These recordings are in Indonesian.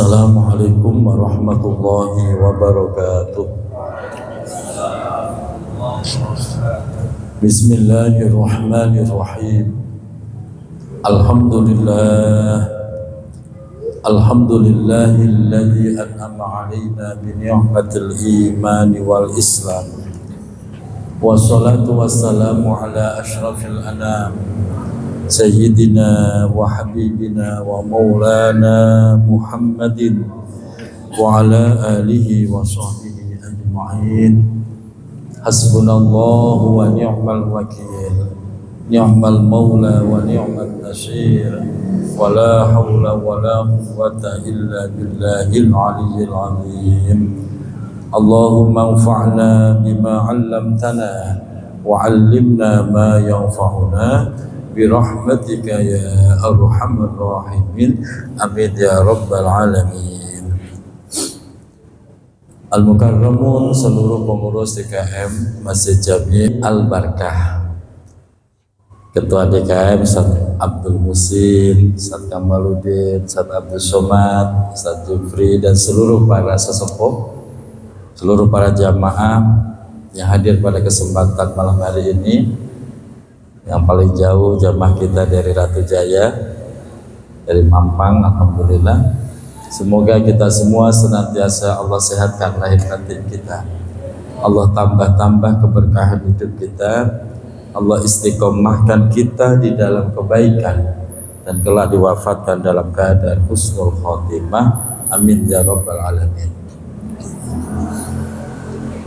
Assalamualaikum warahmatullahi wabarakatuh. Bismillahirrahmanirrahim. Alhamdulillahilladzi an'ama 'alaina bi ni'matil iman wal islam. Wassalatu wassalamu ala asyrafil anam Sayyidina wa habibina wa maulana Muhammadin wa ala alihi wa sahbihi ajma'in. Hasbunallahu wa ni'mal wakil, ni'mal maula wa ni'mal nasir, wa la hawla wa la quwwata illa billahil aliyyil azim. Allahumma anfa'na bima 'allamtana wa 'allimna ma yanfa'una birahmatika ya arhamar rahimin, amin ya rabbal alamin. Al-Mukarramun, seluruh pengurus DKM Masjid Jami Al-Barkah, Ketua DKM Ustaz Abdul Musin, Ustaz Kamaluddin, Ustaz Abdul Somad, Ustaz Jufri, dan seluruh para sesepuh, seluruh para jamaah yang hadir pada kesempatan malam hari ini. Yang paling jauh jamaah kita dari Ratu Jaya, dari Mampang, alhamdulillah. Semoga kita semua senantiasa Allah sehatkan lahir batin kita, Allah tambah-tambah keberkahan hidup kita, Allah istiqomahkan kita di dalam kebaikan, dan kelak diwafatkan dalam keadaan husnul khotimah, amin ya rabbal alamin.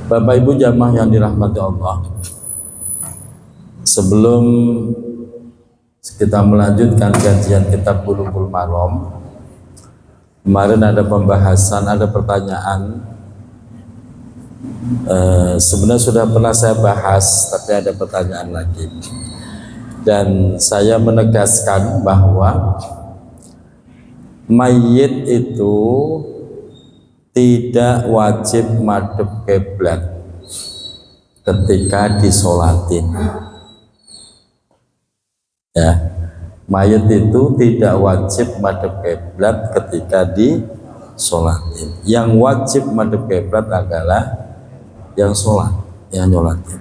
Bapak Ibu jamaah yang dirahmati Allah, sebelum kita melanjutkan kajian kitab Bulughul Maram, kemarin ada pembahasan, ada pertanyaan. Sebenarnya sudah pernah saya bahas, tapi ada pertanyaan lagi. Dan saya menegaskan bahwa mayit itu tidak wajib madhep kiblat ketika disolatin. Ya, mayat itu tidak wajib madhep kiblat ketika disolatin. Yang wajib madhep kiblat adalah yang sholat, yang nyolatin.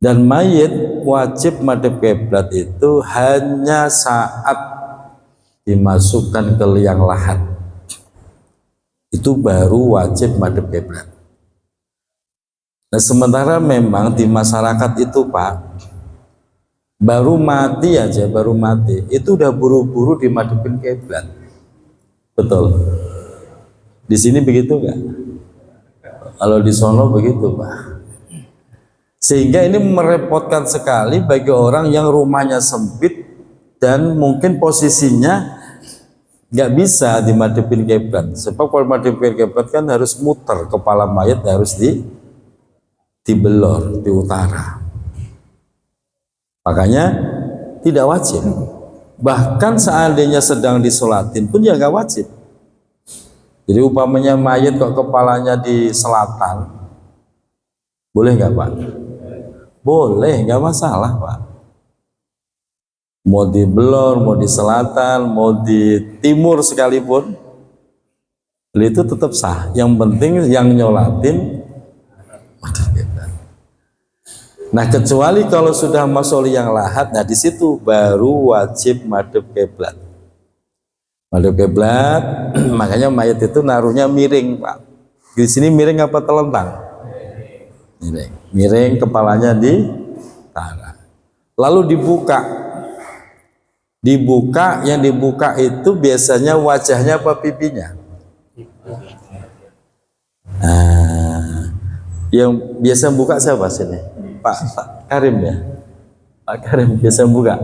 Dan mayat wajib madhep kiblat itu hanya saat dimasukkan ke liang lahat, itu baru wajib madhep kiblat. Nah, sementara memang di masyarakat itu Pak, baru mati aja, baru mati itu udah buru-buru dimadepin kiblat. Betul? Di sini begitu nggak? Kalau di sono begitu Pak. Sehingga ini merepotkan sekali bagi orang yang rumahnya sempit dan mungkin posisinya nggak bisa dimadepin kiblat. Sebab kalau madepin kiblat kan harus muter, kepala mayat harus dibelor di utara. Makanya tidak wajib. Bahkan seandainya sedang disolatin pun ya nggak wajib. Jadi umpamanya mayat kok kepalanya di selatan, boleh nggak Pak? Boleh, nggak masalah Pak. Mau di belor, mau di selatan, mau di timur sekalipun, itu tetap sah. Yang penting yang nyolatin. Nah, kecuali kalau sudah masuk liang lahat, nah di situ baru wajib madhep kiblat. Madhep kiblat, makanya mayat itu naruhnya miring Pak. Di sini miring apa telentang? Miring. Miring, kepalanya di tanah. Lalu dibuka. Dibuka, yang dibuka itu biasanya wajahnya apa pipinya? Nah, yang biasa buka siapa sini? Pak Karim ya? Pak Karim biasa buka?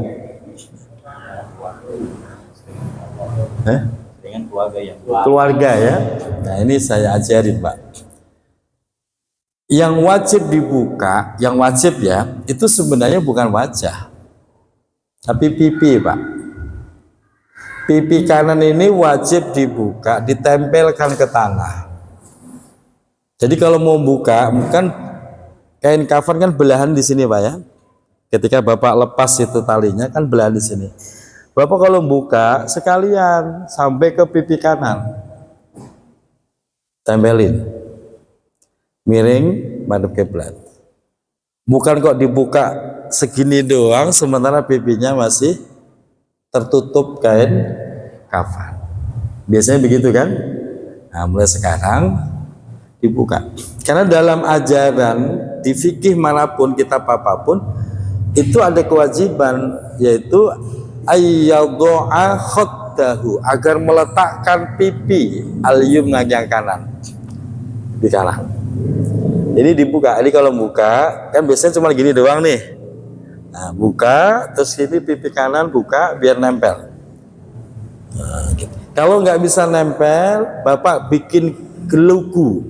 Dengan keluarga ya. Keluarga ya? Nah ini saya ajarin Pak. Yang wajib dibuka, yang wajib ya, itu sebenarnya bukan wajah, tapi pipi Pak. Pipi kanan ini wajib dibuka, ditempelkan ke tanah. Jadi kalau mau buka, kan kain kafan kan belahan di sini Pak ya. Ketika Bapak lepas itu talinya kan belahan di sini. Bapak kalau buka sekalian sampai ke pipi kanan, tempelin, miring madhep kiblat. Bukan kok dibuka segini doang sementara pipinya masih tertutup kain kafan. Biasanya begitu kan? Nah, mulai sekarang dibuka. Karena dalam ajaran di fikih manapun, kitab apapun, itu ada kewajiban, yaitu ayyadha'a khaddahu, agar meletakkan pipi al-yumna yang kanan di kanan. Jadi dibuka. Jadi kalau buka kan biasanya cuma gini doang nih. Nah, buka terus ini pipi kanan buka biar nempel. Nah, gitu. Kalau nggak bisa nempel, Bapak bikin gelugu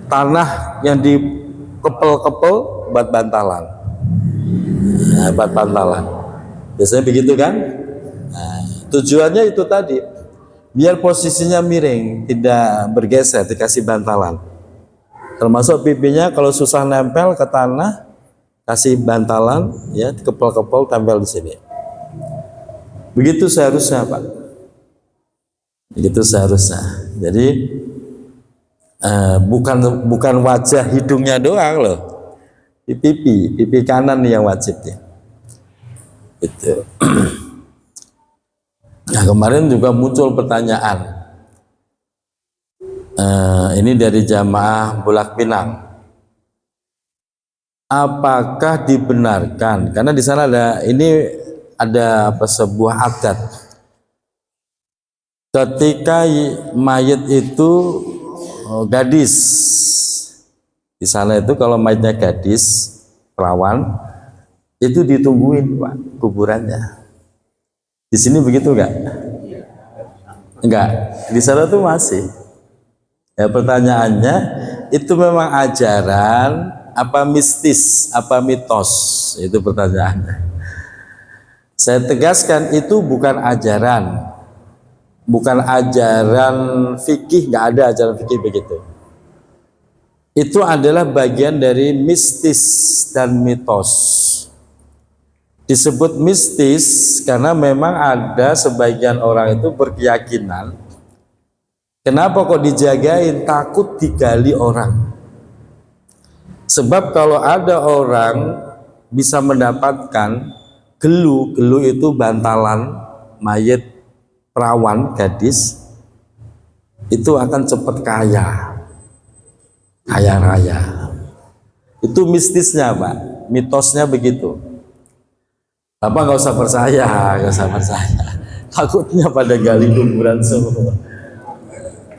tanah yang dikepel-kepel buat bantalan. Nah, buat bantalan. Biasanya begitu kan? Nah, tujuannya itu tadi, biar posisinya miring, tidak bergeser, dikasih bantalan. Termasuk pipinya kalau susah nempel ke tanah, kasih bantalan, ya, kepel-kepel tempel di sini. Begitu seharusnya, Pak. Begitu seharusnya. Jadi bukan wajah hidungnya doang loh, di pipi kanan yang wajib ya. Itu. Nah, kemarin juga muncul pertanyaan. Ini dari jamaah Bulak Pinang. Apakah dibenarkan? Karena di sana ada sebuah adat. Ketika mayat itu gadis, di sana itu kalau mayatnya gadis, perawan, itu ditungguin Pak kuburannya. Di sini begitu enggak? Enggak. Di sana tuh masih. Ya, pertanyaannya itu memang ajaran apa mistis, apa mitos? Itu pertanyaannya. Saya tegaskan itu bukan ajaran. Bukan ajaran fikih, nggak ada ajaran fikih begitu. Itu adalah bagian dari mistis dan mitos. Disebut mistis karena memang ada sebagian orang itu berkeyakinan, kenapa kok dijagain? Takut digali orang. Sebab kalau ada orang bisa mendapatkan gelu itu bantalan mayat perawan gadis, itu akan cepat kaya raya. Itu mistisnya Pak, mitosnya begitu. Bapak nggak usah percaya, takutnya pada gali kuburan semua.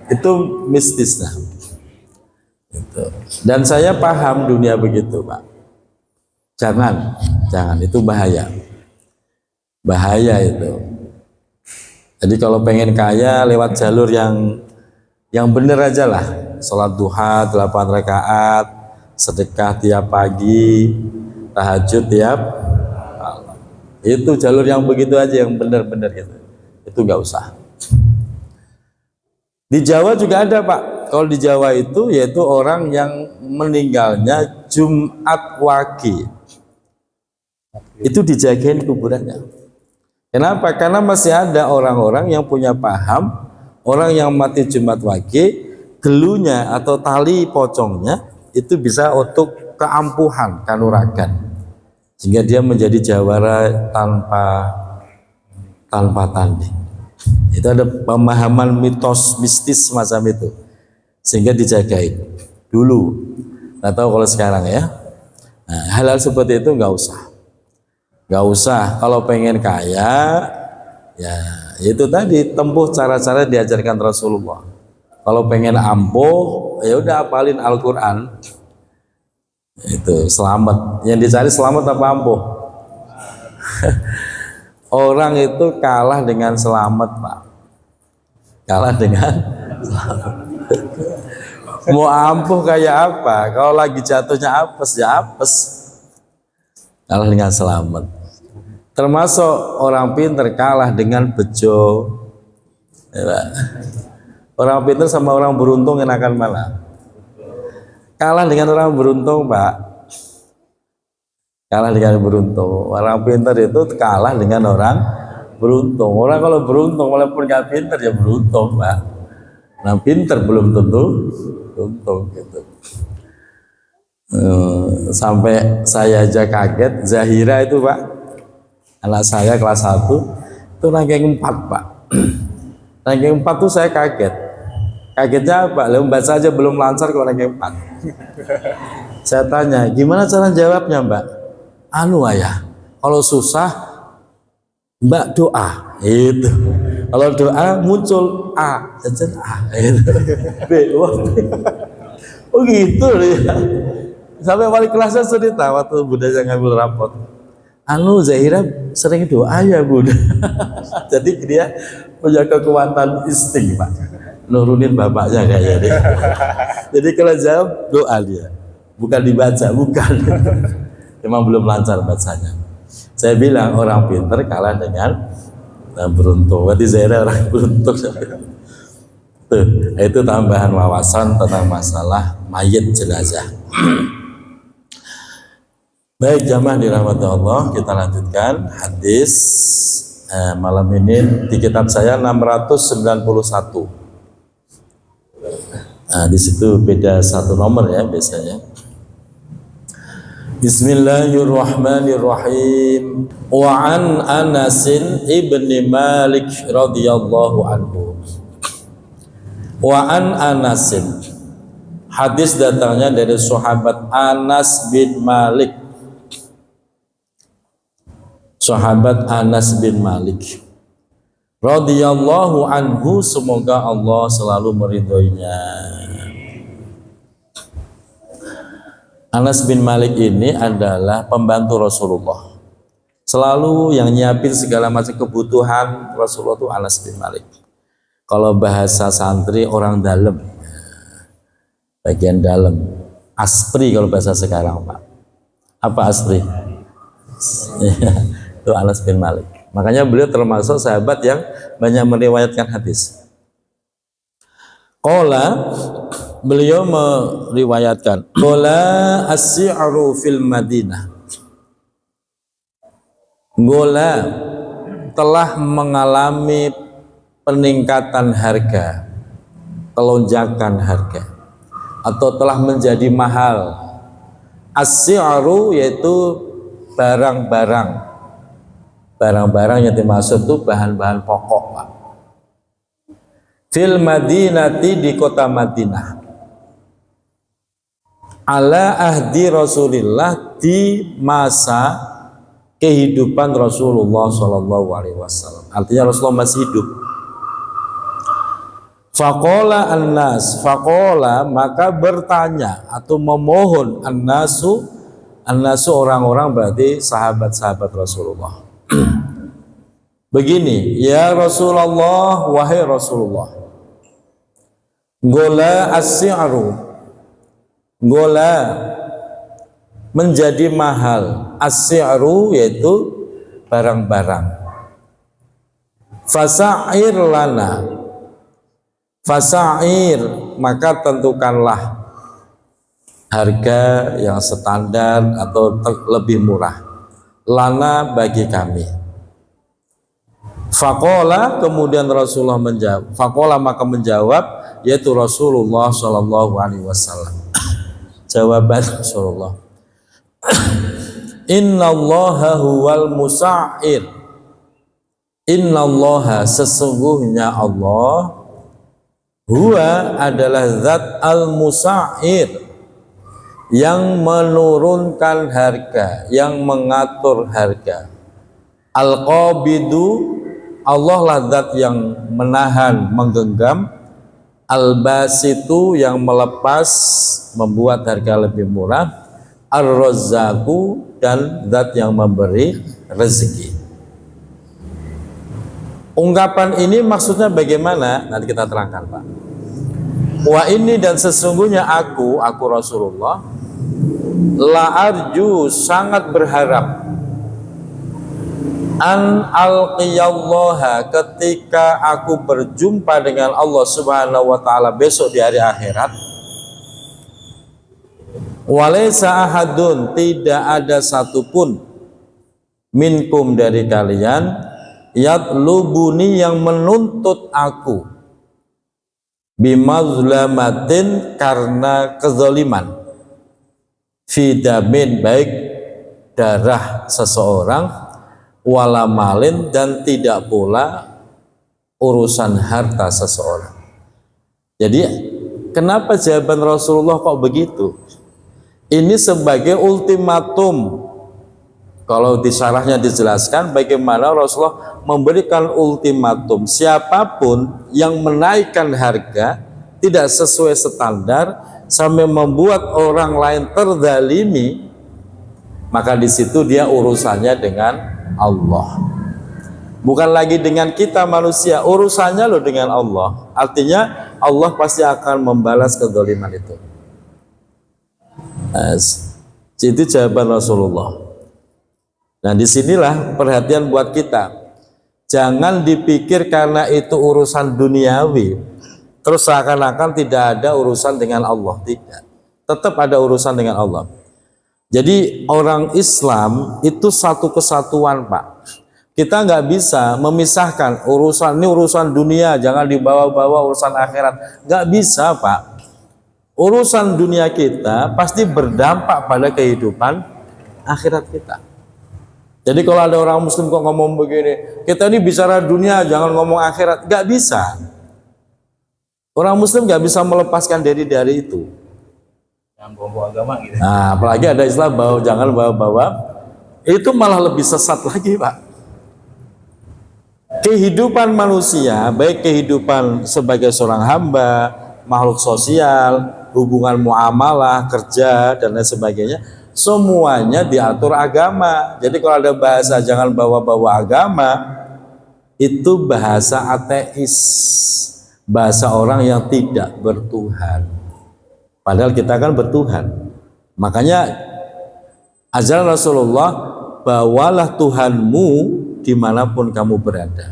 Itu mistisnya. Itu. Dan saya paham dunia begitu Pak. Jangan itu bahaya itu. Jadi kalau pengen kaya lewat jalur yang bener aja lah. Sholat duha 8 rakaat, sedekah tiap pagi, tahajud tiap malam. Itu jalur yang begitu aja, yang bener-bener gitu. Itu nggak usah. Di Jawa juga ada Pak. Kalau di Jawa itu yaitu orang yang meninggalnya Jumat Wage. Itu dijagain kuburannya. Kenapa? Karena masih ada orang-orang yang punya paham, orang yang mati Jumat Wage, gelunya atau tali pocongnya itu bisa untuk keampuhan, kanuragan, sehingga dia menjadi jawara tanpa tanding. Itu ada pemahaman mitos mistis semacam itu, sehingga dijagain dulu. Nggak tahu kalau sekarang ya. Nah, hal-hal seperti itu nggak usah. Kalau pengen kaya, ya itu tadi tempuh cara-cara diajarkan Rasulullah. Kalau pengen ampuh, ya udah apalin Al-Quran. Itu selamat. Yang dicari selamat apa ampuh? Orang itu kalah dengan selamat Pak. Kalah dengan selamat. Mau ampuh kayak apa? Kalau lagi jatuhnya apes, ya apes. Kalah dengan selamat. Termasuk orang pintar kalah dengan bejo. Ya, orang pintar sama orang beruntung enakan mana? Kalah dengan orang beruntung Pak. Kalah dengan beruntung. Orang pintar itu kalah dengan orang beruntung. Orang kalau beruntung walaupun nggak pinter ya beruntung, Pak. Nah, pinter belum tentu beruntung gitu. Sampai saya aja kaget, Zahira itu Pak, anak saya kelas 1 itu ranking 4 Pak. Ranking 4 tuh saya kaget. Kagetnya apa? Lalu membaca aja belum lancar kalau ranking 4. Saya tanya, gimana cara jawabnya Mbak? Anu ayah, kalau susah Mbak doa, itu. Kalau doa muncul A, jajan A, itu. B, wah. Oh gitu ya. Sampai wali kelasnya cerita waktu Bunda yang ngambil rapot. Anu Zahira sering doa ya Bunda. Jadi dia punya kekuatan insting Pak. Nurunin bapaknya kayaknya dia. Jadi kalau jawab doa dia, bukan dibaca, bukan. Memang belum lancar bacanya. Saya bilang orang pinter kalah dengan beruntung. Berarti Zahira orang beruntung. Tuh, itu tambahan wawasan tentang masalah mayit jenazah. Baik jamaah dirahmati Allah, kita lanjutkan hadis malam ini di kitab saya 691. Nah, di situ beda satu nomor ya biasanya. Bismillahirrahmanirrahim. Wa an Anas ibni Malik radhiyallahu anhu. Wa an Anas. Hadis datangnya dari sahabat Anas bin Malik. Sahabat Anas bin Malik radhiyallahu anhu, semoga Allah selalu meridhoinya. Anas bin Malik ini adalah pembantu Rasulullah, selalu yang nyiapin segala macam kebutuhan Rasulullah itu Anas bin Malik. Kalau bahasa santri orang dalam, bagian dalam, aspri kalau bahasa sekarang Pak. Apa aspri? Itu Anas bin Malik. Makanya beliau termasuk sahabat yang banyak meriwayatkan hadis. Qala, beliau meriwayatkan, qala as-si'ru fil Madinah. Gola telah mengalami peningkatan harga, kelonjakan harga, atau telah menjadi mahal. As-si'ru yaitu barang-barang yang dimaksud itu bahan-bahan pokok Pak. Fil Madinati, di kota Madinah, ala ahdi Rasulillah, di masa kehidupan Rasulullah Shallallahu Alaihi Wasallam. Artinya Rasulullah masih hidup. Faqala an-nas, faqala maka bertanya atau memohon an-nasu orang-orang, berarti sahabat-sahabat Rasulullah. Begini, ya Rasulullah, wahai Rasulullah, gola as-si'ru, gola menjadi mahal, as-si'ru yaitu barang-barang. Fasa'ir lana, fasa'ir maka tentukanlah harga yang standar atau lebih murah, lana bagi kami. Faqala, kemudian Rasulullah menjawab, faqala maka menjawab, yaitu Rasulullah Shallallahu Alaihi Wasallam. Jawaban Rasulullah, Innallaha huwal musa'ir. Innallaha, sesungguhnya Allah, huwa adalah zat al-musa'ir, yang menurunkan harga, yang mengatur harga. Al-qabidu, Allah lah zat yang menahan, menggenggam. Al-basitu, yang melepas, membuat harga lebih murah. Ar-razzaku, dan zat yang memberi rezeki. Ungkapan ini maksudnya bagaimana? Nanti kita terangkan Pak. Wa ini, dan sesungguhnya aku Rasulullah, la arju, sangat berharap, an alqiyallaha, ketika aku berjumpa dengan Allah Subhanahu wa taala besok di hari akhirat. Walaysa ahadun, tidak ada satupun, minkum dari kalian, yatlubuni, yang menuntut aku, bimazlamatin, karena kezaliman, fidamin, baik darah seseorang, walamalin, dan tidak pula urusan harta seseorang. Jadi kenapa jawaban Rasulullah kok begitu? Ini sebagai ultimatum. Kalau di syarahnya dijelaskan bagaimana Rasulullah memberikan ultimatum, siapapun yang menaikkan harga tidak sesuai standar sampai membuat orang lain terzalimi, maka di situ dia urusannya dengan Allah, bukan lagi dengan kita manusia, urusannya loh dengan Allah. Artinya Allah pasti akan membalas kezaliman itu. Itu jawaban Rasulullah. Nah, disinilah perhatian buat kita. Jangan dipikir karena itu urusan duniawi, terus seakan-akan tidak ada urusan dengan Allah. Tidak. Tetap ada urusan dengan Allah. Jadi orang Islam itu satu kesatuan, Pak. Kita nggak bisa memisahkan urusan ini urusan dunia, jangan dibawa-bawa urusan akhirat. Nggak bisa, Pak. Urusan dunia kita pasti berdampak pada kehidupan akhirat kita. Jadi kalau ada orang muslim kok ngomong begini, kita ini bicara dunia, jangan ngomong akhirat, nggak bisa. Orang muslim nggak bisa melepaskan diri dari itu. Jangan bawa agama gitu. Nah, apalagi ada istilah bahwa jangan bawa-bawa, itu malah lebih sesat lagi, Pak. Kehidupan manusia, baik kehidupan sebagai seorang hamba, makhluk sosial, hubungan muamalah, kerja, dan lain sebagainya, semuanya diatur agama. Jadi kalau ada bahasa jangan bawa-bawa agama, itu bahasa ateis, bahasa orang yang tidak bertuhan. Padahal kita kan bertuhan. Makanya ajaran Rasulullah, bawalah Tuhanmu dimanapun kamu berada.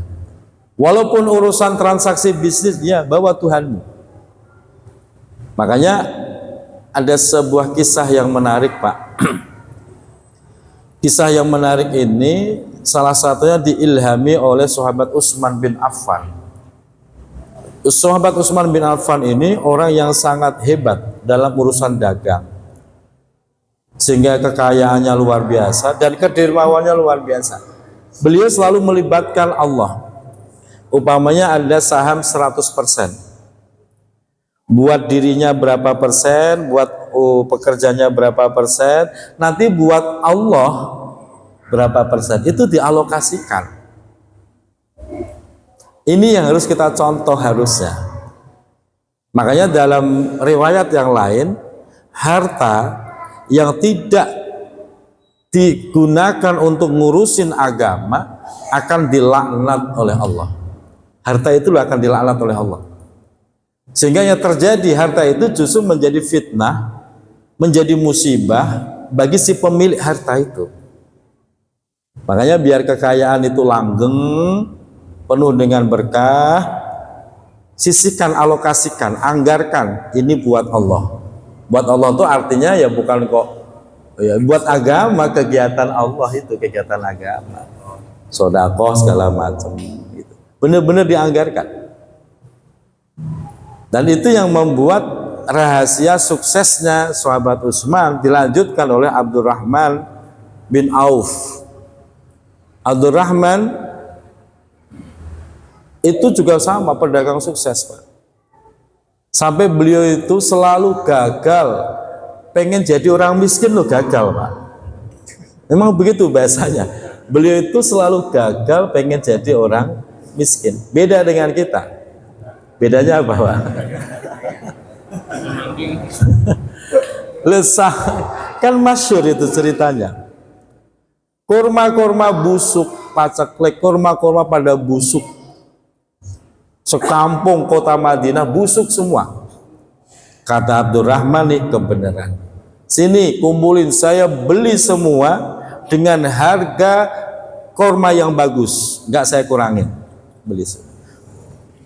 Walaupun urusan transaksi bisnis, ya bawa Tuhanmu. Makanya ada sebuah kisah yang menarik, Pak. Kisah yang menarik ini salah satunya diilhami oleh sahabat Utsman bin Affan. Sahabat Utsman bin Affan ini orang yang sangat hebat dalam urusan dagang, sehingga kekayaannya luar biasa dan kedermawanannya luar biasa. Beliau selalu melibatkan Allah. Umpamanya ada saham 100%, buat dirinya berapa persen, buat pekerjanya berapa persen, nanti buat Allah berapa persen, itu dialokasikan. Ini yang harus kita contoh harusnya. Makanya dalam riwayat yang lain, harta yang tidak digunakan untuk ngurusin agama akan dilaknat oleh Allah. Harta itu akan dilaknat oleh Allah. Sehingga yang terjadi, harta itu justru menjadi fitnah, menjadi musibah bagi si pemilik harta itu. Makanya biar kekayaan itu langgeng, penuh dengan berkah, sisihkan, alokasikan, anggarkan, ini buat Allah. Buat Allah itu artinya ya bukan kok ya buat agama, kegiatan Allah itu kegiatan agama, sedekah segala macam gitu. Benar-benar dianggarkan. Dan itu yang membuat rahasia suksesnya sahabat Utsman dilanjutkan oleh Abdurrahman bin Auf. Abdurrahman itu juga sama pedagang sukses, Pak. Sampai beliau itu selalu gagal, pengen jadi orang miskin loh, gagal, Pak. Memang begitu bahasanya. Beliau itu selalu gagal pengen jadi orang miskin. Beda dengan kita. Bedanya apa, Pak? Lesah. Kan masyhur itu ceritanya. Kurma-kurma busuk, paceklik, kurma-kurma pada busuk. Sekampung kota Madinah busuk semua. Kata Abdurrahman nih kebenaran. Sini kumpulin, saya beli semua dengan harga kurma yang bagus, nggak saya kurangin. Beli semua.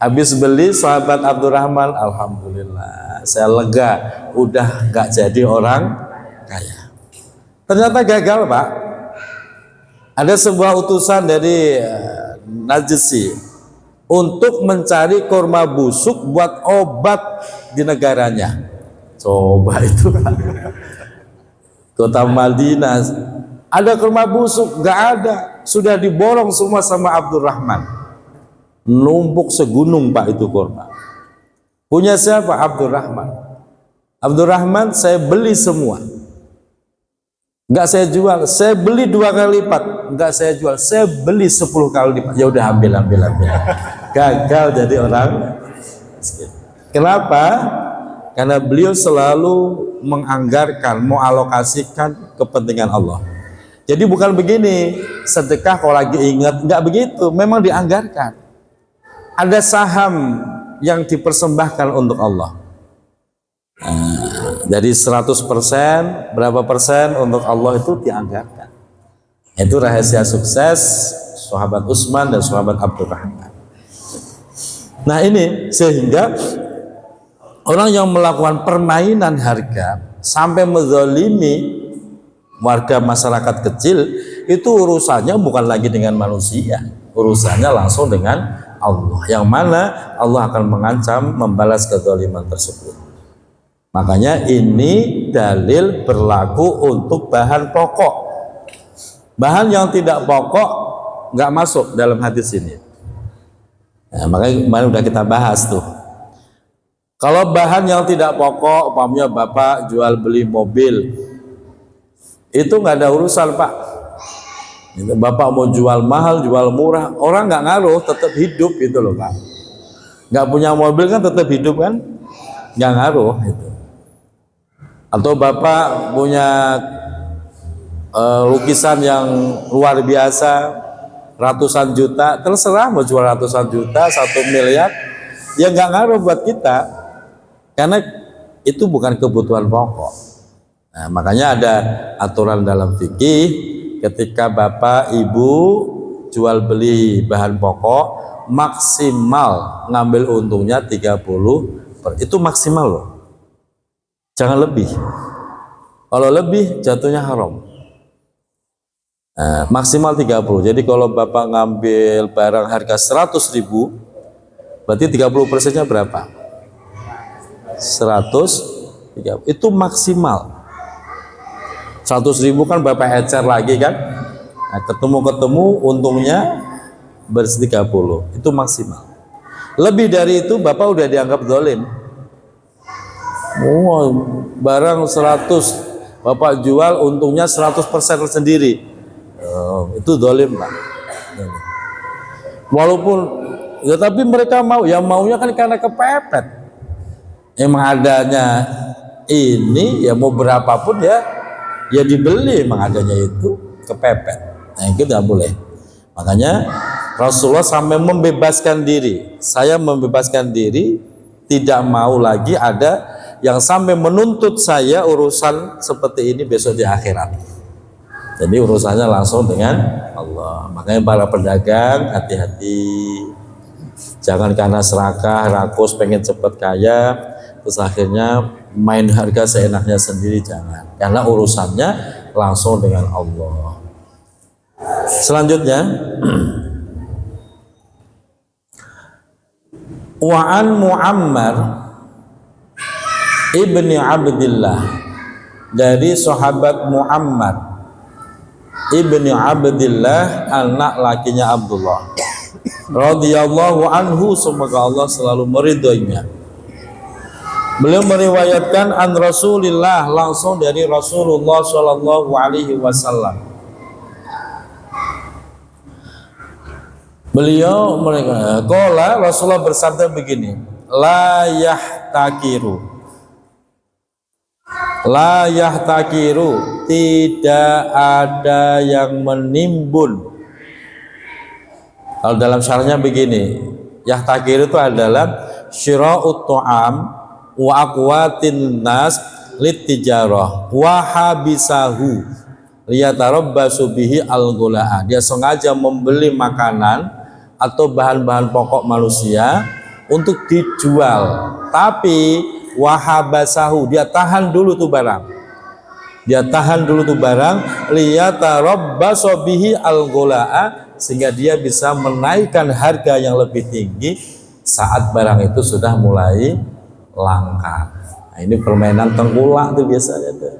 Habis beli, sahabat Abdurrahman, alhamdulillah, saya lega, udah nggak jadi orang kaya. Ternyata gagal, Pak. Ada sebuah utusan Najsi untuk mencari kurma busuk buat obat di negaranya. Coba itu kota Madinah ada kurma busuk? Nggak ada, sudah diborong semua sama Abdurrahman. Numpuk segunung Pak itu kurma. Punya siapa? Abdurrahman. Abdurrahman, saya beli semua. Nggak saya jual, saya beli 2 kali lipat. Nggak saya jual, saya beli 10 kali lipat. Ya udah ambil. Gagal jadi orang miskin. Kenapa? Karena beliau selalu menganggarkan, mengalokasikan kepentingan Allah. Jadi bukan begini, sedekah kalau lagi ingat, nggak begitu, memang dianggarkan. Ada saham yang dipersembahkan untuk Allah. Jadi 100%, berapa persen untuk Allah itu dianggarkan. Itu rahasia sukses sahabat Utsman dan sahabat Abdurrahman. Nah ini sehingga orang yang melakukan permainan harga sampai menzalimi warga masyarakat kecil, itu urusannya bukan lagi dengan manusia, urusannya langsung dengan Allah, yang mana Allah akan mengancam membalas kezaliman tersebut. Makanya ini dalil berlaku untuk bahan pokok. Bahan yang tidak pokok nggak masuk dalam hadis ini. Nah, makanya kemarin udah kita bahas tuh. Kalau bahan yang tidak pokok, umpamanya Bapak jual beli mobil, itu nggak ada urusan Pak. Bapak mau jual mahal, jual murah, orang nggak ngaruh, tetap hidup itu loh Pak. Nggak punya mobil kan tetap hidup kan, nggak ngaruh itu. Atau Bapak punya lukisan yang luar biasa, ratusan juta, terserah mau jual ratusan juta, 1 miliar, ya nggak ngaruh buat kita, karena itu bukan kebutuhan pokok. Nah, makanya ada aturan dalam fikih, ketika Bapak Ibu jual beli bahan pokok, maksimal ngambil untungnya 30%, itu maksimal loh, jangan lebih. Kalau lebih jatuhnya haram. Nah, maksimal 30. Jadi kalau Bapak ngambil barang harga 100.000, berarti 30%-nya berapa? 130. Itu maksimal. 100.000 kan Bapak ecer lagi kan? Nah, ketemu untungnya bersih 30. Itu maksimal. Lebih dari itu Bapak udah dianggap zalim. Oh, barang 100 Bapak jual untungnya 100% sendiri. Itu zalim Pak. Walaupun ya, tapi mereka mau, yang maunya kan karena kepepet. Emang adanya ini ya mau berapapun ya dibeli, emang adanya itu kepepet. Nah itu tidak boleh. Makanya Rasulullah sampai membebaskan diri. Saya membebaskan diri, tidak mau lagi ada yang sampai menuntut saya urusan seperti ini besok di akhirat. Jadi urusannya langsung dengan Allah. Makanya para pedagang hati-hati, jangan karena serakah, rakus, pengen cepat kaya, terus akhirnya main harga seenaknya sendiri, jangan. Karena urusannya langsung dengan Allah. Selanjutnya, Wa'an Muammar ibni Abdillah, dari sahabat Muammar ibni Abdillah, anak lakinya Abdullah radhiyallahu anhu, semoga Allah selalu meridhoinya. Beliau meriwayatkan an Rasulillah, langsung dari Rasulullah Shallallahu Alaihi Wasallam. Beliau qala, Rasulullah bersabda begini, la yahtakiru, la yahtakiru, tidak ada yang menimbun. Kalau dalam syarahnya begini, yahtakiru itu adalah syira'ut ta'am wa aqwatin nas litijarah wa habisahu liyatarabbasu bihi al-ghula'a. Dia sengaja membeli makanan atau bahan-bahan pokok manusia untuk dijual, tapi wahabasahu, dia tahan dulu tuh barang, dia tahan dulu tuh barang, liyatarabbasu bihi al-ghula'a, sehingga dia bisa menaikkan harga yang lebih tinggi saat barang itu sudah mulai langka. Nah, ini permainan tengkulak tuh biasanya tuh.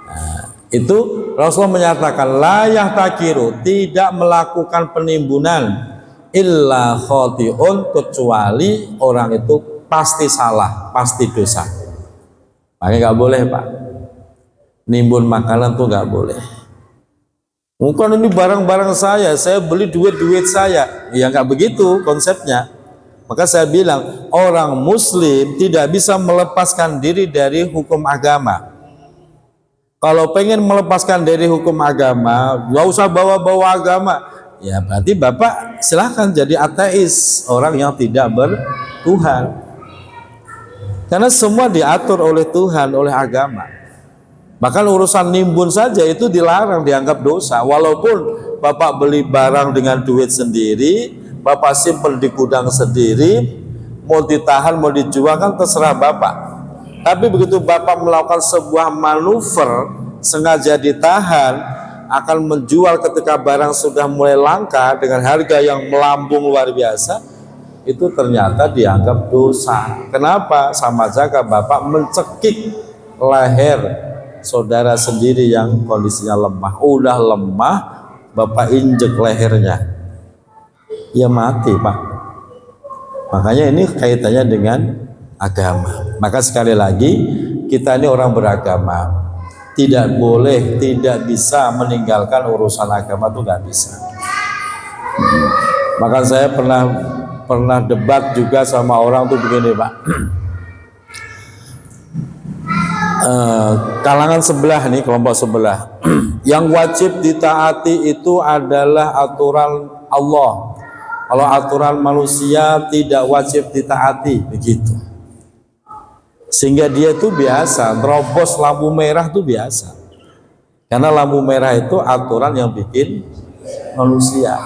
Nah, itu Rasulullah menyatakan la yahtakiru, tidak melakukan penimbunan illa khotiun, kecuali orang itu pasti salah, pasti dosa. Makanya nggak boleh Pak, nimbun makanan tuh nggak boleh. Bukan ini barang-barang saya beli duit saya. Ya nggak begitu konsepnya. Maka saya bilang orang muslim tidak bisa melepaskan diri dari hukum agama. Kalau pengen melepaskan dari hukum agama, nggak usah bawa-bawa agama. Ya berarti Bapak silahkan jadi ateis, orang yang tidak bertuhan. Karena semua diatur oleh Tuhan, oleh agama. Bahkan urusan nimbun saja itu dilarang, dianggap dosa. Walaupun Bapak beli barang dengan duit sendiri, Bapak simpen di gudang sendiri, mau ditahan, mau dijual kan terserah Bapak. Tapi begitu Bapak melakukan sebuah manuver, sengaja ditahan, akan menjual ketika barang sudah mulai langka dengan harga yang melambung luar biasa, itu ternyata dianggap dosa. Kenapa? Sama saja Bapak mencekik leher saudara sendiri yang kondisinya lemah. Udah lemah, Bapak injek lehernya, ya mati Pak. Makanya ini kaitannya dengan agama. Maka sekali lagi, kita ini orang beragama, tidak boleh, tidak bisa meninggalkan urusan agama, tuh nggak bisa. Maka saya pernah debat juga sama orang tuh begini Pak. Kalangan sebelah nih, kelompok sebelah yang wajib ditaati itu adalah aturan Allah. Kalau aturan manusia tidak wajib ditaati, begitu. Sehingga dia tuh biasa terobos lampu merah tuh biasa. Karena lampu merah itu aturan yang bikin manusia.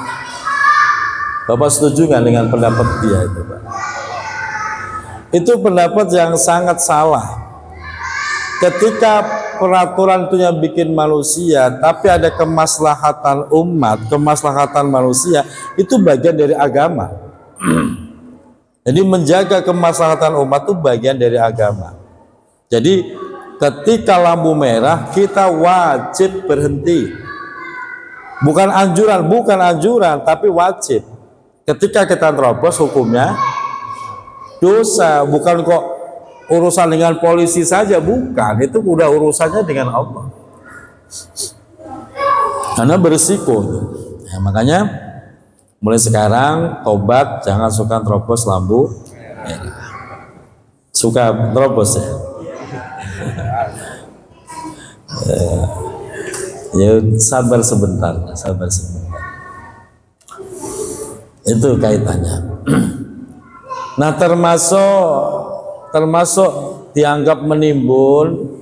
Bapak setuju nggak dengan pendapat dia itu Pak? Itu pendapat yang sangat salah. Ketika peraturan itu yang bikin manusia, tapi ada kemaslahatan umat, kemaslahatan manusia, itu bagian dari agama. Jadi menjaga kemaslahatan umat itu bagian dari agama. Jadi ketika lampu merah, kita wajib berhenti. Bukan anjuran, tapi wajib. Ketika kita terobos, hukumnya dosa. Bukan kok urusan dengan polisi saja, bukan, itu udah urusannya dengan Allah, karena berisiko. Ya, makanya mulai sekarang tobat, jangan suka terobos lampu merah. Suka terobos ya? Ya sabar sebentar. Itu kaitannya. Nah termasuk dianggap menimbun,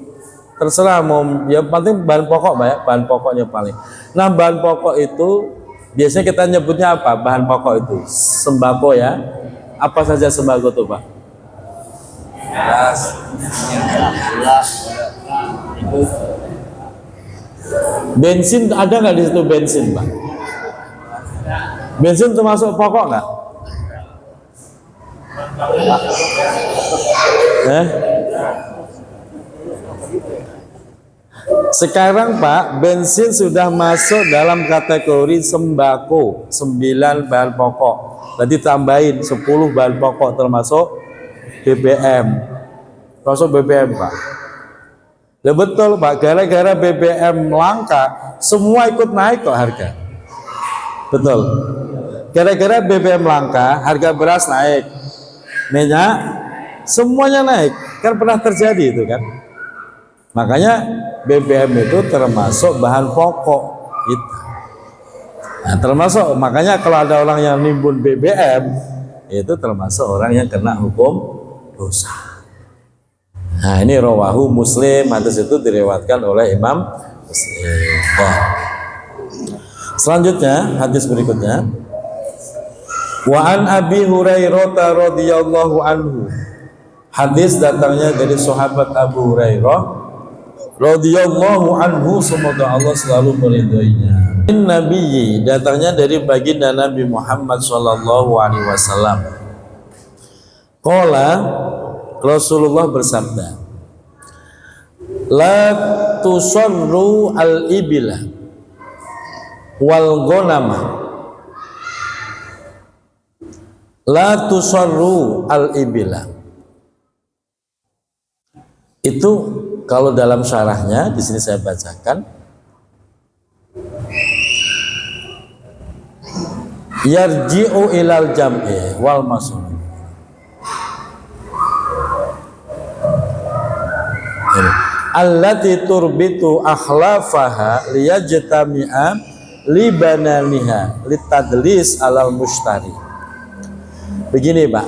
terserah mau, ya penting bahan pokok Pak ya, bahan pokoknya paling. Nah bahan pokok itu biasanya kita nyebutnya apa? Bahan pokok itu sembako ya. Apa saja sembako tuh Pak? Beras, gula, bensin ada nggak di situ bensin Pak? Bensin termasuk pokok nggak? Sekarang Pak, bensin sudah masuk dalam kategori sembako, 9 bahan pokok. Tadi tambahin 10 bahan pokok termasuk BBM. Termasuk BBM Pak. Ya betul Pak, gara-gara BBM langka, semua ikut naik kok harga. Betul. Gara-gara BBM langka, harga beras naik. Minyak semuanya naik, kan pernah terjadi itu kan. Makanya BBM itu termasuk bahan pokok itu. Nah, termasuk, makanya kalau ada orang yang nimbun BBM itu termasuk orang yang kena hukum dosa. Nah ini rawahu Muslim, hadis itu diriwayatkan oleh Imam Muslim. Nah, selanjutnya hadis berikutnya, wa an Abi Hurairah radhiyallahu anhu. Hadis datangnya dari sahabat Abu Hurairah radhiyallahu anhu, semoga Allah selalu meridhoinya. Nabi, datangnya dari baginda Nabi Muhammad sallallahu alaihi wasallam. Qala, Rasulullah bersabda, la tusarru al-ibila wal ghanama. La tusarru al-ibila. Itu kalau dalam syarahnya di sini saya bacakan, yarji'u ilal jam'i wal mas'ul. Allati turbitu akhlafaha liyajtami'a libananiha litadlis alal mustari. Begini Pak,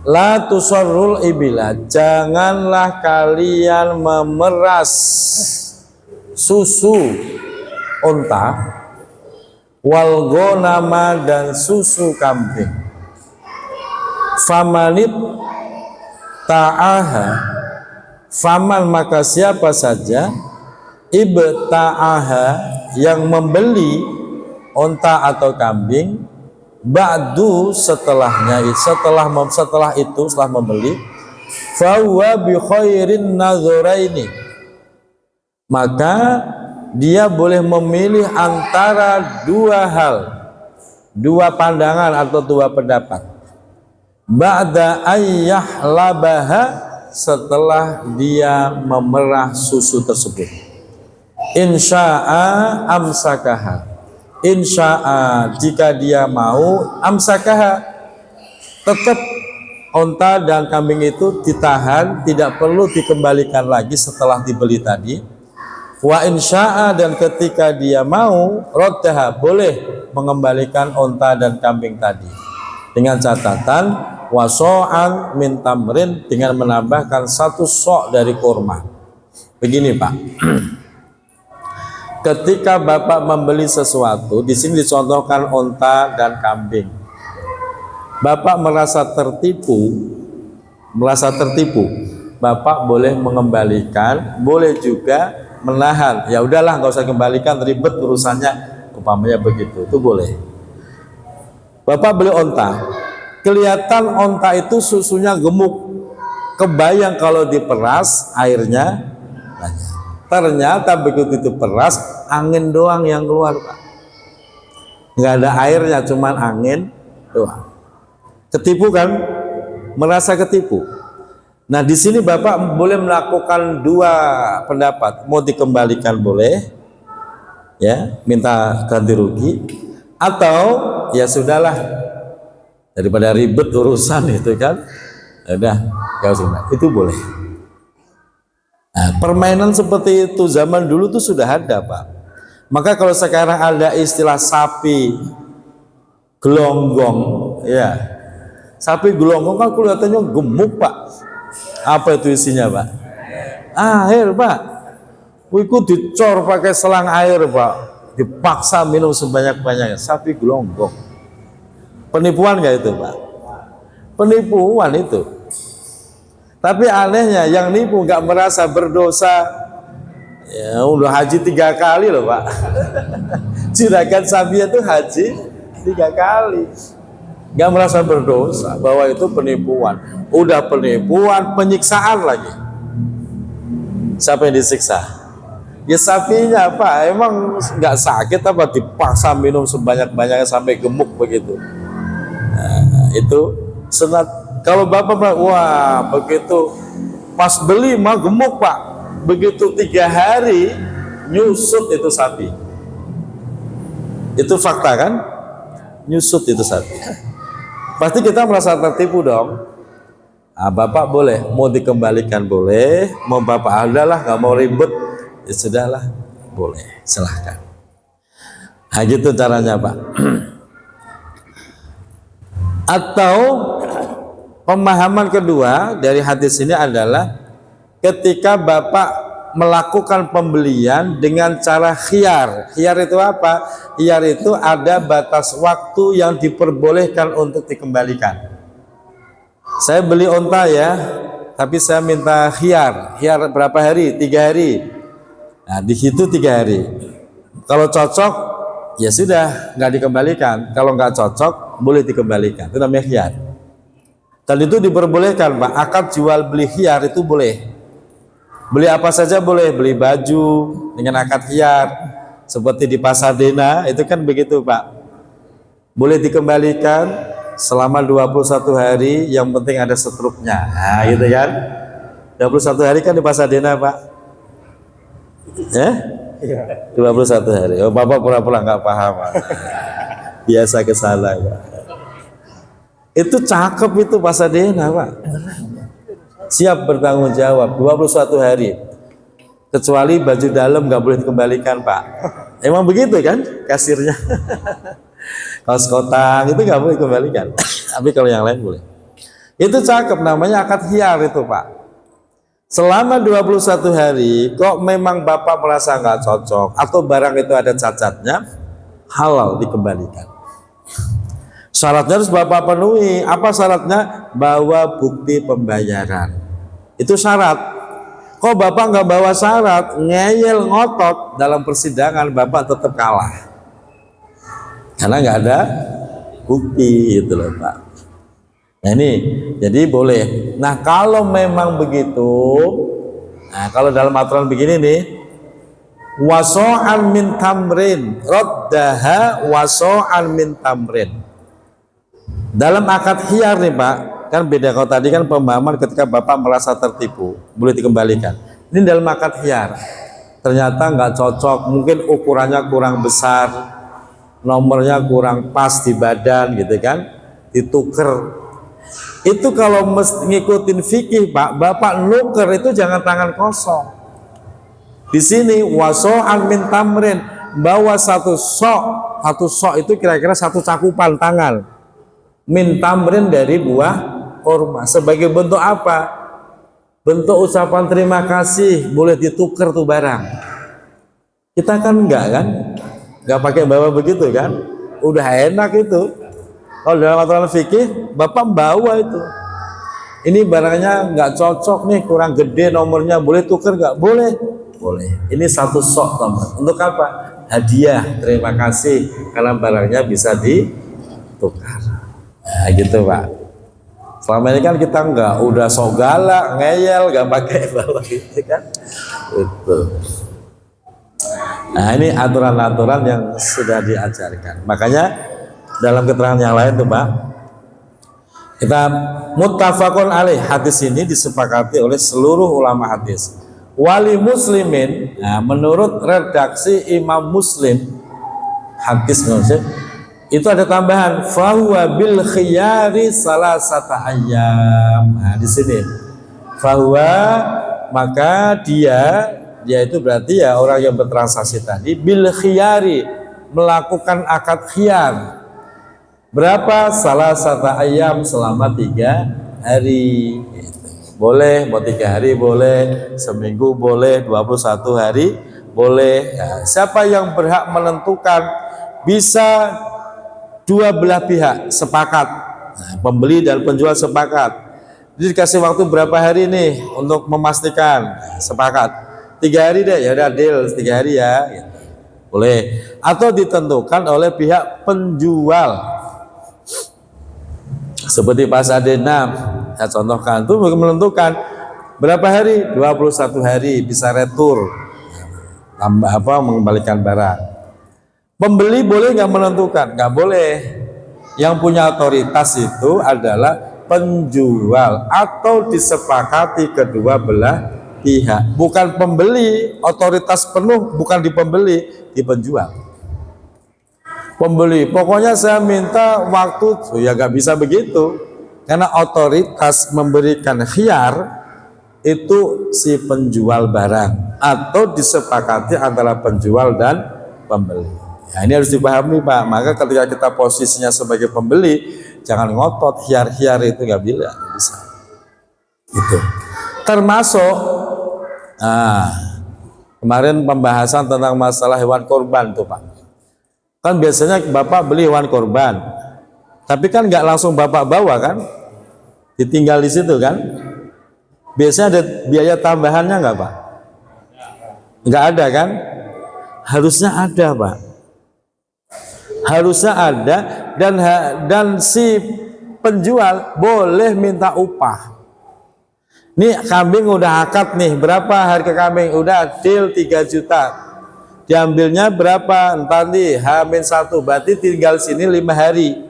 la tusarrul ibila, janganlah kalian memeras susu unta, wal ghanama, dan susu kambing. Famanit ta'aha, faman, maka siapa saja, ibta'aha, yang membeli unta atau kambing, ba'du, setelah membeli, fahuwa bi khairin nadhuraini, maka dia boleh memilih antara dua hal, dua pandangan atau dua pendapat. Ba'da ayyahlabaha, setelah dia memerah susu tersebut. Insya'a amsakaha, insya'a, jika dia mau, amsakaha, tetap unta dan kambing itu ditahan, tidak perlu dikembalikan lagi setelah dibeli tadi. Wa insya'a, dan ketika dia mau, roddaha, boleh mengembalikan unta dan kambing tadi, dengan catatan waso'an min tamrin, dengan menambahkan 1 sok dari kurma. Begini Pak, ketika Bapak membeli sesuatu, di sini dicontohkan unta dan kambing, Bapak merasa tertipu, Bapak boleh mengembalikan, boleh juga menahan. Ya udahlah, nggak usah kembalikan, ribet urusannya, umpamanya begitu, itu boleh. Bapak beli unta, kelihatan unta itu susunya gemuk, kebayang kalau diperas airnya banyak. Ternyata begitu diperas, angin doang yang keluar Pak, nggak ada airnya, cuman angin doang. Ketipu kan? Merasa ketipu. Nah di sini Bapak boleh melakukan dua pendapat, mau dikembalikan boleh, ya, minta ganti rugi, atau ya sudahlah, daripada ribet urusan itu kan, udah gak usah, itu boleh. Nah, permainan seperti itu zaman dulu tuh sudah ada Pak. Maka kalau sekarang ada istilah sapi gelonggong, ya, sapi gelonggong kan kelihatannya gemuk Pak. Apa itu isinya Pak? Air Pak. Wiku dicor pakai selang air Pak, dipaksa minum sebanyak-banyaknya. Sapi gelonggong. Penipuan nggak itu Pak? Penipuan itu. Tapi anehnya yang nipu nggak merasa berdosa. Ya udah haji 3 kali loh Pak. Juragan sapi itu haji 3 kali. Nggak merasa berdosa bahwa itu penipuan. Udah penipuan, penyiksaan lagi. Siapa yang disiksa? Ya sapinya Pak. Emang nggak sakit apa dipaksa minum sebanyak-banyaknya sampai gemuk begitu. Nah, itu senat. Kalau Bapak bilang, wah begitu pas beli mah gemuk Pak, begitu 3 hari nyusut itu sapi. Itu fakta kan? Nyusut itu sapi. Pasti kita merasa tertipu dong. Nah, Bapak boleh, mau dikembalikan boleh, mau Bapak adalah nggak mau ribet, ya sudahlah, boleh, silahkan. Nah gitu caranya Pak. Atau pemahaman kedua dari hadis ini adalah ketika Bapak melakukan pembelian dengan cara khiyar. Khiyar itu apa? Khiyar itu ada batas waktu yang diperbolehkan untuk dikembalikan. Saya beli unta ya, tapi saya minta khiyar. Khiyar berapa hari? 3 hari. Nah di situ 3 hari. Kalau cocok ya sudah nggak dikembalikan. Kalau nggak cocok boleh dikembalikan. Itu namanya khiyar. Dan itu diperbolehkan Pak. Akad jual beli khiyar itu boleh. Beli apa saja boleh. Beli baju dengan akad khiyar. Seperti di Pasadena itu kan begitu Pak. Boleh dikembalikan selama 21 hari. Yang penting ada struknya. Nah gitu kan. 21 hari kan di Pasadena Pak. Ya? 21 hari. Oh, Bapak pura-pura nggak paham. Biasa ke sana Pak. Itu cakep itu Pasadena Pak. Siap bertanggung jawab 21 hari. Kecuali baju dalam nggak boleh dikembalikan Pak. Emang begitu kan kasirnya. Kaos kotak itu nggak boleh dikembalikan. Tapi kalau yang lain boleh. Itu cakep, namanya akad khiyar itu Pak. Selama 21 hari kok memang Bapak merasa nggak cocok atau barang itu ada cacatnya, halal dikembalikan. Syaratnya harus Bapak penuhi. Apa syaratnya? Bawa bukti pembayaran. Itu syarat. Kok Bapak nggak bawa syarat, ngeyel ngotot dalam persidangan, Bapak tetap kalah. Karena nggak ada bukti itu loh Pak. Nah ini jadi boleh. Nah kalau memang begitu, nah kalau dalam aturan begini nih, waso'an min tamrin, roddaha waso'an min tamrin. Dalam akad khiyar nih Pak, kan beda. Kalau tadi kan pemahaman ketika Bapak merasa tertipu, boleh dikembalikan. Ini dalam akad khiyar, ternyata nggak cocok, mungkin ukurannya kurang besar, nomornya kurang pas di badan gitu kan, dituker. Itu kalau ngikutin fikih Pak, Bapak nuker itu jangan tangan kosong. Di sini waso'an min tamrin, bawa satu sok itu kira-kira satu cakupan tangan. Min tamrin dari buah kurma. Sebagai bentuk apa? Bentuk ucapan terima kasih, boleh ditukar tuh barang. Kita kan enggak kan? Enggak pakai bawa begitu kan? Udah enak itu. Kalau dalam aturan fikih, Bapak bawa itu. Ini barangnya nggak cocok nih, kurang gede nomornya, boleh tuker nggak? Boleh. Boleh. Ini satu sok nomor. Untuk apa? Hadiah, terima kasih karena barangnya bisa ditukar. Nah, gitu Pak. Selama ini kan kita nggak, udah sok galak, ngeyel, nggak pakai bawa gitu kan? Itu. Nah ini aturan-aturan yang sudah diajarkan. Makanya dalam keterangan yang lain tuh Pak, kita muttafaqun alaih, hadis ini disepakati oleh seluruh ulama hadis. Wali muslimin, nah, menurut redaksi Imam Muslim, hadis Muslim itu ada tambahan fahuwa bil khiyari salasata ayyam. Nah, di sini fahuwa, maka dia itu berarti ya orang yang bertransaksi tadi bil khiyari, melakukan akad khiyar. Berapa? Salasata ayyam, selama 3 hari. Boleh, mau 3 hari boleh, seminggu boleh, 21 hari boleh. Ya, siapa yang berhak menentukan? Bisa dua belah pihak sepakat. Nah, pembeli dan penjual sepakat. Jadi dikasih waktu berapa hari nih untuk memastikan? Sepakat 3 hari deh, ya udah deal 3 hari ya. Gitu. Boleh. Atau ditentukan oleh pihak penjual. Seperti Pasadena, saya contohkan, itu menentukan berapa hari, 21 hari bisa retur, tambah apa, mengembalikan barang. Pembeli boleh nggak menentukan? Nggak boleh. Yang punya otoritas itu adalah penjual atau disepakati kedua belah pihak. Bukan pembeli, otoritas penuh bukan di pembeli, di penjual. Pembeli, pokoknya saya minta waktu, ya nggak bisa begitu, karena otoritas memberikan khiyar itu si penjual barang atau disepakati antara penjual dan pembeli. Nah, ini harus dipahami Pak. Maka ketika kita posisinya sebagai pembeli, jangan ngotot khiyar-khiyar itu nggak bisa. Itu termasuk kemarin pembahasan tentang masalah hewan kurban tuh Pak. Kan biasanya Bapak beli hewan kurban, tapi kan nggak langsung Bapak bawa kan, ditinggal di situ kan. Biasanya ada biaya tambahannya nggak Pak? Nggak ada kan? Harusnya ada Pak. harusnya ada, dan si penjual boleh minta upah. Nih kambing udah akad nih, berapa harga kambing? Udah deal 3 juta. Diambilnya berapa? Entar nih H-1, berarti tinggal sini 5 hari.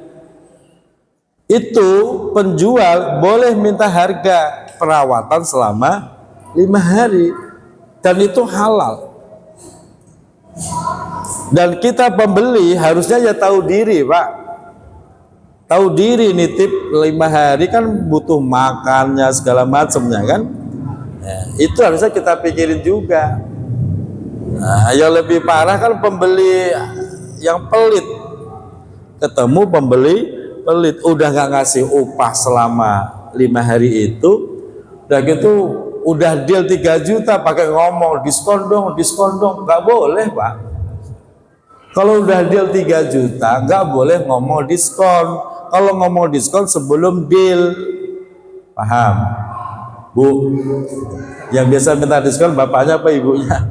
Itu penjual boleh minta harga perawatan selama 5 hari, dan itu halal. Dan kita pembeli harusnya ya tahu diri, Pak. Tahu diri, nitip 5 hari kan butuh makannya segala macamnya kan. Itu harusnya kita pikirin juga. Nah, yang lebih parah kan pembeli yang pelit. Ketemu pembeli pelit, udah nggak ngasih upah selama 5 hari itu, udah gitu udah deal 3 juta pakai ngomong diskon dong, nggak boleh, Pak. Kalau udah deal 3 juta nggak boleh ngomong diskon. Kalau ngomong diskon sebelum deal, paham, Bu? Yang biasa minta diskon bapaknya apa ibunya?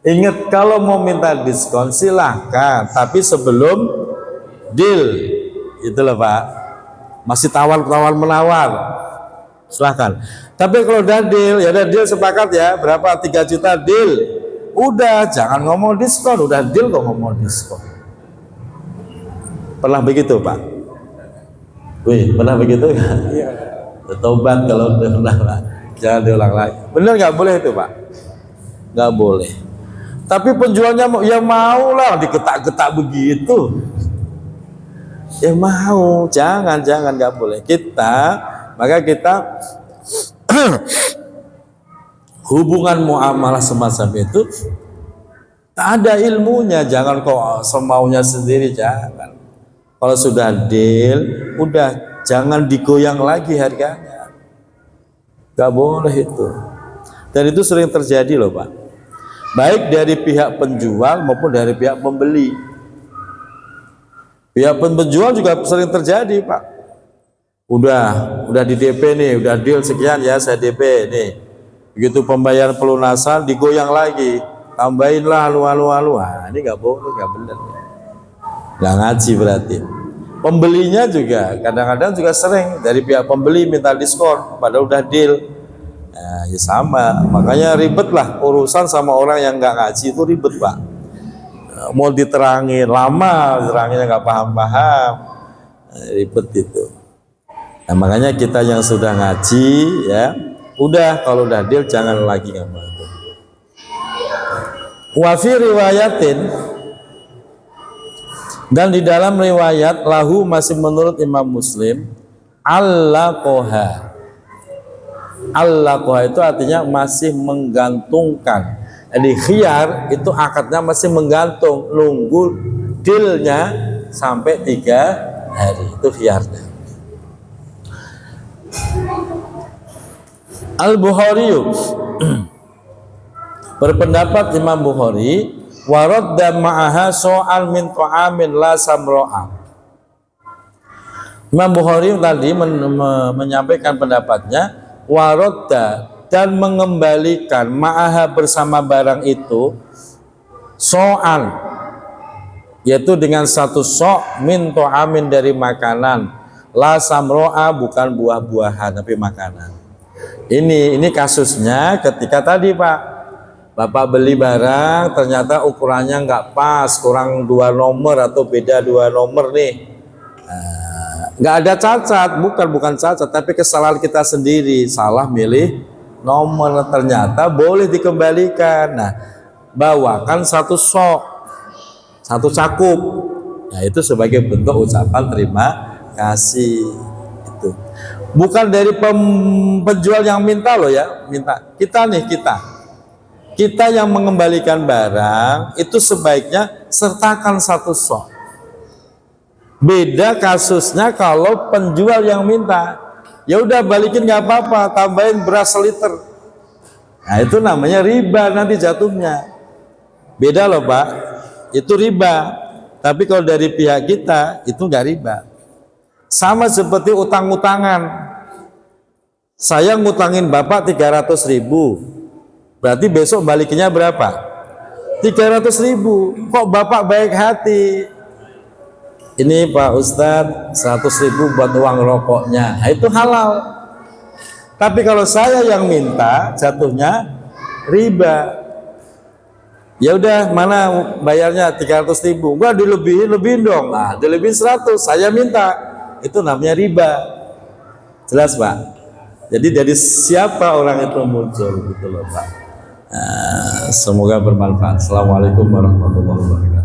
Ingat, kalau mau minta diskon silahkan, tapi sebelum deal, itulah Pak. Masih tawar menawar, silahkan. Tapi kalau udah deal, ya udah deal, sepakat ya berapa, 3 juta deal, udah jangan ngomong diskon. Udah deal kok ngomong diskon. Pernah begitu, Pak? Wih, pernah begitu? Iya. Tobat kalau udah pernah, Pak. Jangan diulang lagi. Bener nggak boleh itu, Pak? Nggak boleh. Tapi penjualnya ya mau lah, diketak-ketak begitu. Ya mau, jangan nggak boleh. Maka kita hubungan muamalah semacam itu tak ada ilmunya, jangan kok semaunya sendiri, jangan. Kalau sudah deal, udah jangan digoyang lagi harganya. Nggak boleh itu. Dan itu sering terjadi loh, Pak. Baik dari pihak penjual maupun dari pihak pembeli. Pihak penjual juga sering terjadi, Pak. Udah di DP nih, udah deal sekian ya, saya DP nih. Begitu pembayaran pelunasan digoyang lagi, tambahinlah alu. Ini nggak boleh, nggak benar. Nggak ngaji berarti. Pembelinya juga kadang-kadang juga sering dari pihak pembeli minta diskon, padahal udah deal. Nah, ya sama, makanya ribet lah urusan sama orang yang nggak ngaji, itu ribet, Pak. Mau diterangin lama, diteranginnya nggak paham-paham, ribet itu. Nah, makanya kita yang sudah ngaji ya, udah kalau udah deal jangan lagi ngambah. Wa fi riwayatin, dan di dalam riwayat lahu, masih menurut Imam Muslim, allaqoha itu artinya masih menggantungkan. Jadi khiyar itu akadnya masih menggantung, nunggu dealnya sampai 3 hari, itu khiyarnya. Al-Bukhari berpendapat, Imam Bukhari, waradda ma'aha so'al min ta'amin la samro'a. Imam Bukhari tadi menyampaikan pendapatnya, waradda, dan mengembalikan, ma'aha bersama barang itu, so'al, yaitu dengan satu so' min ta'amin dari makanan, la samro'a bukan buah-buahan tapi makanan. Ini kasusnya ketika tadi, Pak. Bapak beli barang, ternyata ukurannya nggak pas, kurang 2 nomor atau beda 2 nomor nih. Nggak ada cacat, bukan cacat, tapi kesalahan kita sendiri, salah milih nomor, ternyata boleh dikembalikan. Nah, bawakan satu sok, satu cakup. Nah, itu sebagai bentuk ucapan terima kasih. Itu bukan dari penjual yang minta loh ya, minta kita yang mengembalikan barang itu sebaiknya sertakan satu sok. Beda kasusnya kalau penjual yang minta, ya udah balikin nggak apa-apa, tambahin beras seliter. Nah, itu namanya riba nanti jatuhnya. Beda loh, Pak. Itu riba. Tapi kalau dari pihak kita itu nggak riba. Sama seperti utang-utangan. Saya ngutangin Bapak 300.000. Berarti besok balikinnya berapa? 300.000. Kok Bapak baik hati? Ini Pak Ustadz 100.000 buat uang rokoknya. Nah, itu halal. Tapi kalau saya yang minta, jatuhnya riba. Ya udah, mana bayarnya 300.000? Gua dilebihin dong. Nah, dilebihin 100, saya minta. Itu namanya riba. Jelas Pak? Jadi dari siapa orang itu muncul gitu loh Pak. Nah, semoga bermanfaat. Assalamualaikum warahmatullahi wabarakatuh.